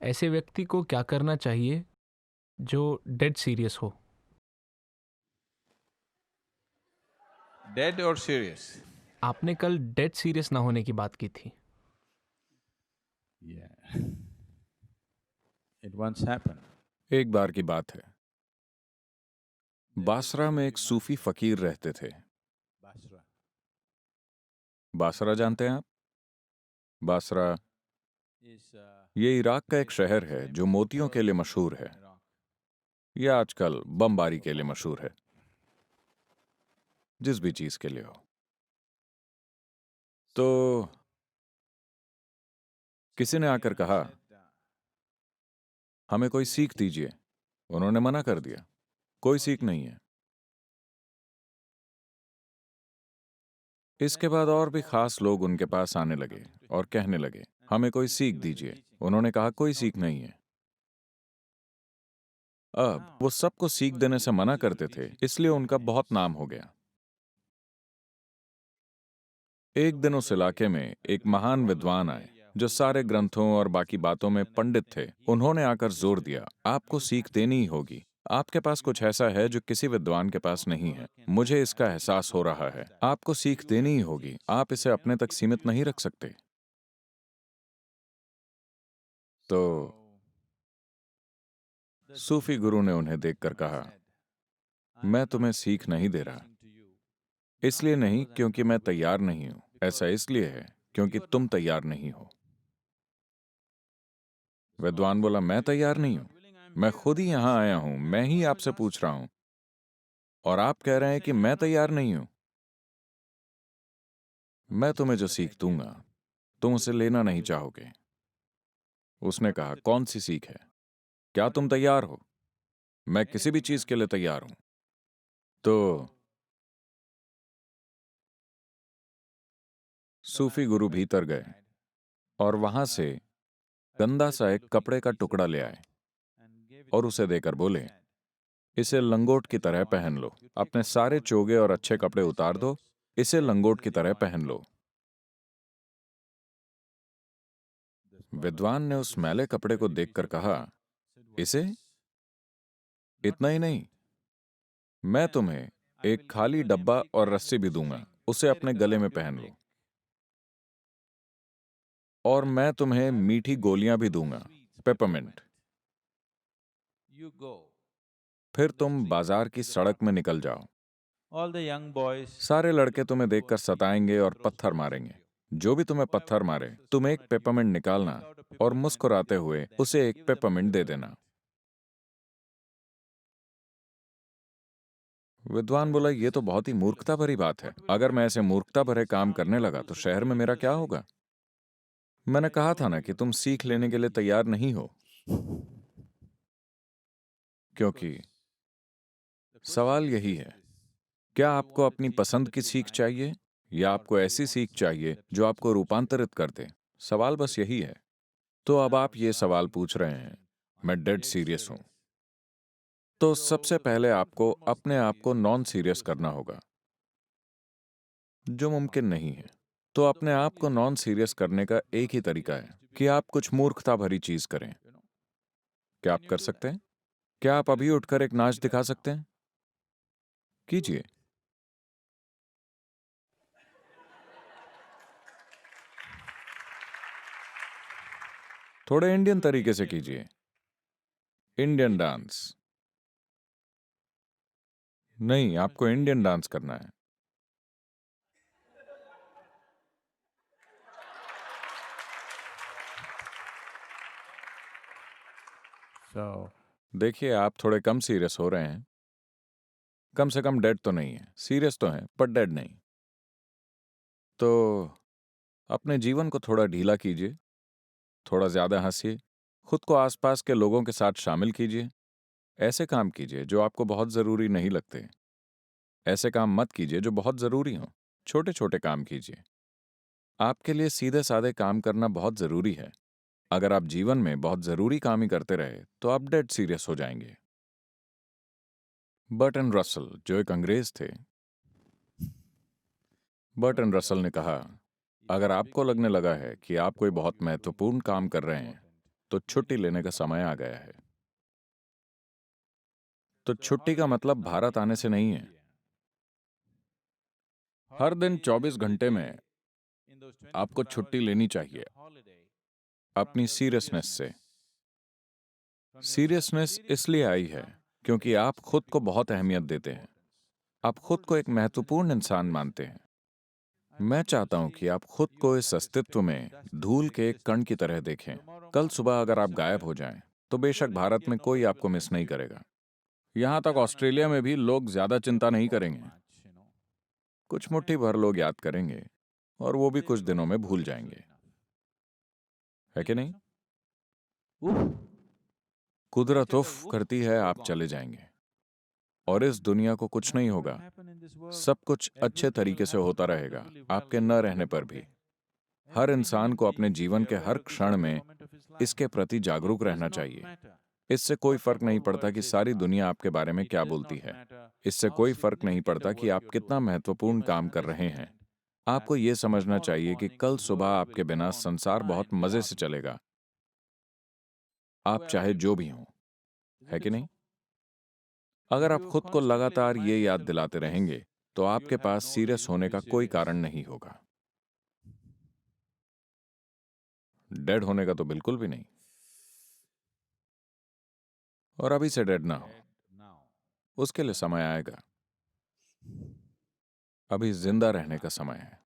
ऐसे व्यक्ति को क्या करना चाहिए जो डेड सीरियस हो? Dead or serious? आपने कल डेड सीरियस ना होने की बात की थी। Yeah. It once happened. एक बार की बात है, बासरा में एक सूफी फकीर रहते थे। Basra. बासरा जानते हैं आप? बासरा Is ये इराक का एक शहर है जो मोतियों के लिए मशहूर है। Iraq. यह आजकल बमबारी के लिए मशहूर है, जिस भी चीज के लिए हो। तो किसी ने आकर कहा, हमें कोई सीख दीजिए। उन्होंने मना कर दिया, कोई सीख नहीं है। इसके बाद और भी खास लोग उनके पास आने लगे और कहने लगे, हमें कोई सीख दीजिए। उन्होंने कहा, कोई सीख नहीं है। अब वो सबको सीख देने से मना करते थे, इसलिए उनका बहुत नाम हो गया। एक दिन उस इलाके में एक महान विद्वान आए जो सारे ग्रंथों और बाकी बातों में पंडित थे। उन्होंने आकर जोर दिया, आपको सीख देनी ही होगी। आपके पास कुछ ऐसा है जो किसी विद्वान के पास नहीं है। मुझे इसका एहसास हो रहा है। आपको सीख देनी ही होगी। आप इसे अपने तक सीमित नहीं रख सकते। तो सूफी गुरु ने उन्हें देखकर कहा, मैं तुम्हें सीख नहीं दे रहा। इसलिए नहीं क्योंकि मैं तैयार नहीं हूं, ऐसा इसलिए है क्योंकि तुम तैयार नहीं हो। विद्वान बोला, मैं तैयार नहीं हूं, मैं खुद ही यहां आया हूं, मैं ही आपसे पूछ रहा हूं, और आप कह रहे हैं कि मैं तैयार नहीं हूं। मैं तुम्हें जो सीख दूंगा तुम उसे लेना नहीं चाहोगे। उसने कहा, कौन सी सीख है? क्या तुम तैयार हो? मैं किसी भी चीज के लिए तैयार हूं। तो सूफी गुरु भीतर गए और वहां से गंदा सा एक कपड़े का टुकड़ा ले आए और उसे देकर बोले, इसे लंगोट की तरह पहन लो। अपने सारे चोगे और अच्छे कपड़े उतार दो, इसे लंगोट की तरह पहन लो। विद्वान ने उस मैले कपड़े को देखकर कहा, इसे? इतना ही नहीं, मैं तुम्हें एक खाली डब्बा और रस्सी भी दूंगा, उसे अपने गले में पहन लो। और मैं तुम्हें मीठी गोलियां भी दूंगा, पेपरमिंट। You go. फिर तुम बाजार की सड़क में निकल जाओ। All the young boys. सारे लड़के तुम्हें देखकर सताएंगे और पत्थर मारेंगे। जो भी तुम्हें पत्थर मारे, तुम एक पेपरमिंट निकालना और मुस्कुराते हुए उसे एक पेपरमिंट दे देना। विद्वान बोला, यह तो बहुत ही मूर्खता भरी बात है। अगर मैं ऐसे मूर्खता भरे काम करने लगा तो शहर में मेरा क्या होगा? मैंने कहा था ना कि तुम सीख लेने के लिए तैयार नहीं हो। क्योंकि सवाल यही है, क्या आपको अपनी पसंद की सीख चाहिए या आपको ऐसी सीख चाहिए जो आपको रूपांतरित कर दे? सवाल बस यही है। तो अब आप ये सवाल पूछ रहे हैं, मैं डेड सीरियस हूं। तो सबसे पहले आपको अपने आप को नॉन सीरियस करना होगा, जो मुमकिन नहीं है। तो अपने आप को नॉन सीरियस करने का एक ही तरीका है कि आप कुछ मूर्खता भरी चीज करें। क्या आप कर सकते हैं? क्या आप अभी उठकर एक नाच दिखा सकते हैं? कीजिए। थोड़े इंडियन तरीके से कीजिए। Indian dance. नहीं, आपको इंडियन डांस करना है। So देखिए, आप थोड़े कम सीरियस हो रहे हैं। कम से कम डेड तो नहीं है। सीरियस तो हैं पर डेड नहीं। तो अपने जीवन को थोड़ा ढीला कीजिए, थोड़ा ज्यादा हंसिए, खुद को आसपास के लोगों के साथ शामिल कीजिए। ऐसे काम कीजिए जो आपको बहुत जरूरी नहीं लगते। ऐसे काम मत कीजिए जो बहुत जरूरी हों। छोटे छोटे काम कीजिए। आपके लिए सीधे साधे काम करना बहुत जरूरी है। अगर आप जीवन में बहुत जरूरी काम ही करते रहे तो आप डेड सीरियस हो जाएंगे। बर्टन रसल, जो एक अंग्रेज थे, बर्टन रसल ने कहा, अगर आपको लगने लगा है कि आप कोई बहुत महत्वपूर्ण काम कर रहे हैं तो छुट्टी लेने का समय आ गया है। तो छुट्टी का मतलब भारत आने से नहीं है। हर दिन 24 घंटे में आपको छुट्टी लेनी चाहिए अपनी सीरियसनेस से। सीरियसनेस इसलिए आई है क्योंकि आप खुद को बहुत अहमियत देते हैं। आप खुद को एक महत्वपूर्ण इंसान मानते हैं। मैं चाहता हूं कि आप खुद को इस अस्तित्व में धूल के एक कण की तरह देखें। कल सुबह अगर आप गायब हो जाएं, तो बेशक भारत में कोई आपको मिस नहीं करेगा। यहां तक ऑस्ट्रेलिया में भी लोग ज्यादा चिंता नहीं करेंगे। कुछ मुट्ठी भर लोग याद करेंगे और वो भी कुछ दिनों में भूल जाएंगे, है कि नहीं? कुदरत उफ करती है, आप चले जाएंगे और इस दुनिया को कुछ नहीं होगा। सब कुछ अच्छे तरीके से होता रहेगा आपके न रहने पर भी। हर इंसान को अपने जीवन के हर क्षण में इसके प्रति जागरूक रहना चाहिए। इससे कोई फर्क नहीं पड़ता कि सारी दुनिया आपके बारे में क्या बोलती है। इससे कोई फर्क नहीं पड़ता कि आप कितना महत्वपूर्ण काम कर रहे हैं। आपको ये समझना चाहिए कि कल सुबह आपके बिना संसार बहुत मजे से चलेगा, आप चाहे जो भी हों, है कि नहीं? अगर आप खुद को लगातार ये याद दिलाते रहेंगे, तो आपके पास सीरियस होने का कोई कारण नहीं होगा। डेड होने का तो बिल्कुल भी नहीं। और अभी से डेड ना हो, उसके लिए समय आएगा। अभी जिंदा रहने का समय है।